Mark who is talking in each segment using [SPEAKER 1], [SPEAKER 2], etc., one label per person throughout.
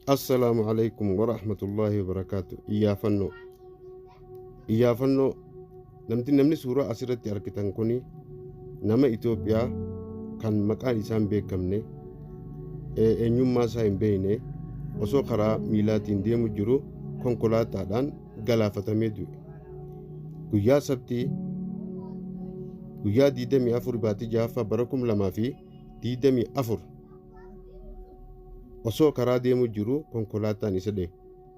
[SPEAKER 1] Assalamualaikum warahmatullahi wabarakatuh. Iyyaafannoo namni suuraa asirratti argitan kuni nama Itoophiyaa kan maqaan isaa hin beekamne eenyummaa isaa hin beekne osoo karaa miilaatiin deemu jiru konkolaataadhaan galaafatamee du'e. Guyyaa sabtii guyyaa 24 baatii jaaffaa bara 2024 osoo karaa deemu jiru konkolaataan isa dhaye.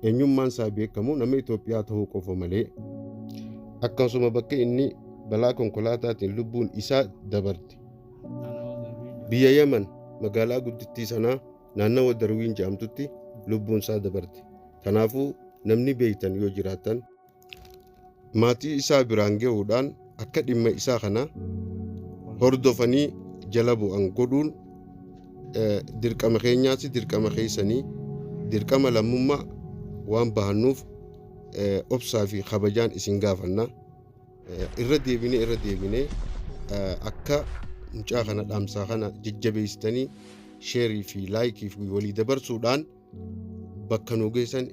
[SPEAKER 1] Eenyummaan isaa beekamu nama Itoophiyaa ta'uu qofa malee. Akkasuma bakka inni balaa konkolaataatiin lubbuun isaa dabarte biyya Yaman magaalaa guddittii sanaa naannawa Darwiin jedhamtutti lubbuun isaa dabarte. Kanaafuu namni beektan yoo jiraatan maatii isaa biraan ga'uudhaan akka dhimma isaa kana hordofanii jala bu'an godhuun dirqama keenyaas dirqama keessanii dirqama lammummaa waan bahannuuf obsaa fi kabajaan isin gaafanna. Irra deebinee akka mucaa kana dhaamsaa kana jajjabeessitanii sheerii fi laayikii fi walii dabarsuudhaan bakka nu geessan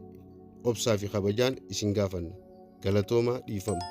[SPEAKER 1] obsaa fi kabajaan isin gaafanna. Galatoomaa dhiifama.